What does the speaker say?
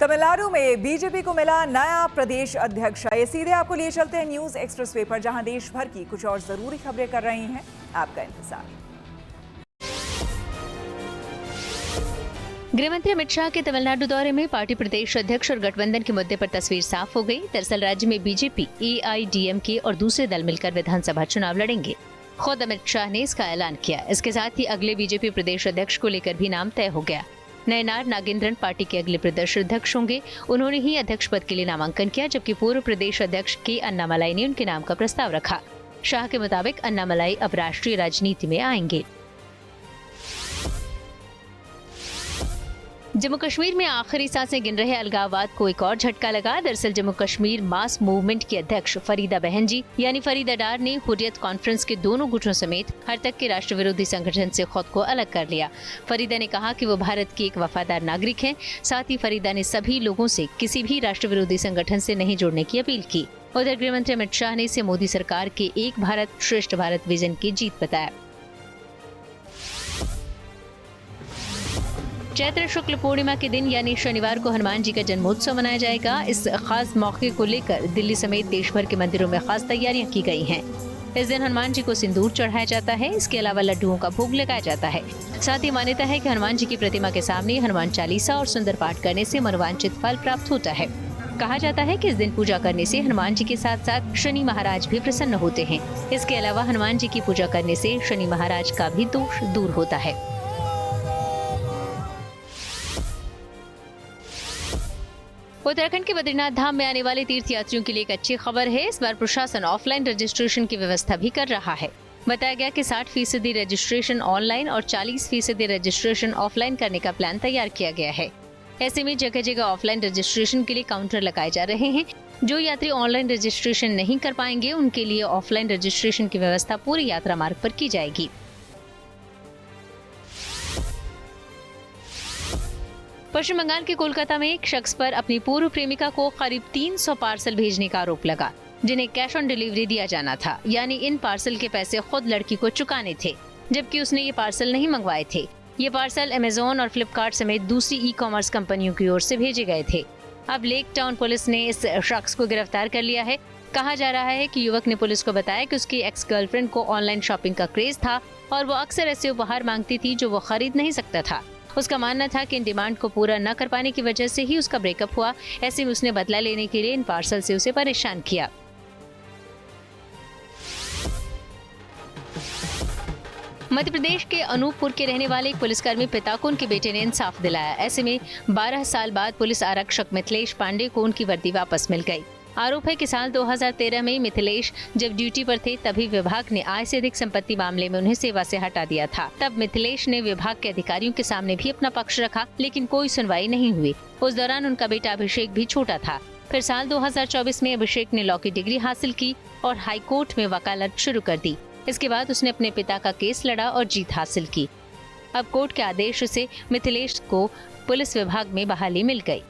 तमिलनाडु में बीजेपी को मिला नया प्रदेश अध्यक्ष। ये सीधे आपको लिए चलते हैं न्यूज एक्सप्रेस वे पर, जहां देश भर की कुछ और जरूरी खबरें कर रही हैं आपका इंतजार। गृहमंत्री अमित शाह के तमिलनाडु दौरे में पार्टी प्रदेश अध्यक्ष और गठबंधन के मुद्दे पर तस्वीर साफ हो गई। दरअसल राज्य में बीजेपी, एआईडीएमके और दूसरे दल मिलकर विधानसभा चुनाव लड़ेंगे। खुद अमित शाह ने इसका ऐलान किया। इसके साथ ही अगले बीजेपी प्रदेश अध्यक्ष को लेकर भी नाम तय हो गया। नयनार नागेंद्रन पार्टी के अगले प्रदेश अध्यक्ष होंगे। उन्होंने ही अध्यक्ष पद के लिए नामांकन किया, जबकि पूर्व प्रदेश अध्यक्ष के अन्नामलाई ने उनके नाम का प्रस्ताव रखा। शाह के मुताबिक अन्नामलाई अब राष्ट्रीय राजनीति में आएंगे। जम्मू कश्मीर में आखिरी सांसें गिन रहे अलगाववाद को एक और झटका लगा। दरअसल जम्मू कश्मीर मास मूवमेंट की अध्यक्ष फरीदा बहन जी यानी फरीदा डार ने हुर्रियत कॉन्फ्रेंस के दोनों गुटों समेत हर तक के राष्ट्र विरोधी संगठन से खुद को अलग कर लिया। फरीदा ने कहा कि वो भारत की एक वफादार नागरिक हैं। साथ ही फरीदा ने सभी लोगों से किसी भी राष्ट्र विरोधी संगठन से नहीं जुड़ने की अपील की। उधर गृहमंत्री अमित शाह ने इसे मोदी सरकार के एक भारत श्रेष्ठ भारत विजन की जीत बताया। चैत्र शुक्ल पूर्णिमा के दिन यानी शनिवार को हनुमान जी का जन्मोत्सव मनाया जाएगा। इस खास मौके को लेकर दिल्ली समेत देश भर के मंदिरों में खास तैयारियां की गई हैं। इस दिन हनुमान जी को सिंदूर चढ़ाया जाता है। इसके अलावा लड्डुओं का भोग लगाया जाता है। साथ ही मान्यता है कि हनुमान जी की प्रतिमा के सामने हनुमान चालीसा और सुंदर पाठ करने से मनोवांछित फल प्राप्त होता है। कहा जाता है कि इस दिन पूजा करने से हनुमान जी के साथ साथ शनि महाराज भी प्रसन्न होते हैं। इसके अलावा हनुमान जी की पूजा करने से शनि महाराज का भी दोष दूर होता है। उत्तराखंड के बद्रीनाथ धाम में आने वाले तीर्थयात्रियों के लिए एक अच्छी खबर है। इस बार प्रशासन ऑफलाइन रजिस्ट्रेशन की व्यवस्था भी कर रहा है। बताया गया कि 60% रजिस्ट्रेशन ऑनलाइन और 40% रजिस्ट्रेशन ऑफलाइन करने का प्लान तैयार किया गया है। ऐसे में जगह जगह ऑफलाइन रजिस्ट्रेशन के लिए काउंटर लगाए जा रहे हैं। जो यात्री ऑनलाइन रजिस्ट्रेशन नहीं कर पाएंगे उनके लिए ऑफलाइन रजिस्ट्रेशन की व्यवस्था पूरी यात्रा मार्ग पर की जाएगी। पश्चिम बंगाल के कोलकाता में एक शख्स पर अपनी पूर्व प्रेमिका को करीब 300 पार्सल भेजने का आरोप लगा, जिन्हें कैश ऑन डिलीवरी दिया जाना था। यानी इन पार्सल के पैसे खुद लड़की को चुकाने थे, जबकि उसने ये पार्सल नहीं मंगवाए थे। ये पार्सल अमेजोन और फ्लिपकार्ट समेत दूसरी ई-कॉमर्स कंपनियों की ओर से भेजे गए थे। अब लेक टाउन पुलिस ने इस शख्स को गिरफ्तार कर लिया है। कहा जा रहा है कि युवक ने पुलिस को बताया कि उसकी एक्स गर्लफ्रेंड को ऑनलाइन शॉपिंग का क्रेज था और वो अक्सर ऐसे उपहार मांगती थी जो वो खरीद नहीं सकता था। उसका मानना था कि इन डिमांड को पूरा न कर पाने की वजह से ही उसका ब्रेकअप हुआ। ऐसे में उसने बदला लेने के लिए इन पार्सल से उसे परेशान किया। मध्य प्रदेश के अनूपपुर के रहने वाले एक पुलिसकर्मी पिता को उनके बेटे ने इंसाफ दिलाया। ऐसे में 12 साल बाद पुलिस आरक्षक मिथिलेश पांडे को उनकी वर्दी वापस मिल गई। आरोप है कि साल 2013 में मिथिलेश जब ड्यूटी पर थे तभी विभाग ने आय से अधिक संपत्ति मामले में उन्हें सेवा से हटा दिया था। तब मिथिलेश ने विभाग के अधिकारियों के सामने भी अपना पक्ष रखा, लेकिन कोई सुनवाई नहीं हुई। उस दौरान उनका बेटा अभिषेक भी छोटा था। फिर साल 2024 में अभिषेक ने लॉ की डिग्री हासिल की और हाई कोर्ट में वकालत शुरू कर दी। इसके बाद उसने अपने पिता का केस लड़ा और जीत हासिल की। अब कोर्ट के आदेश से मिथिलेश को पुलिस विभाग में बहाली मिल गई।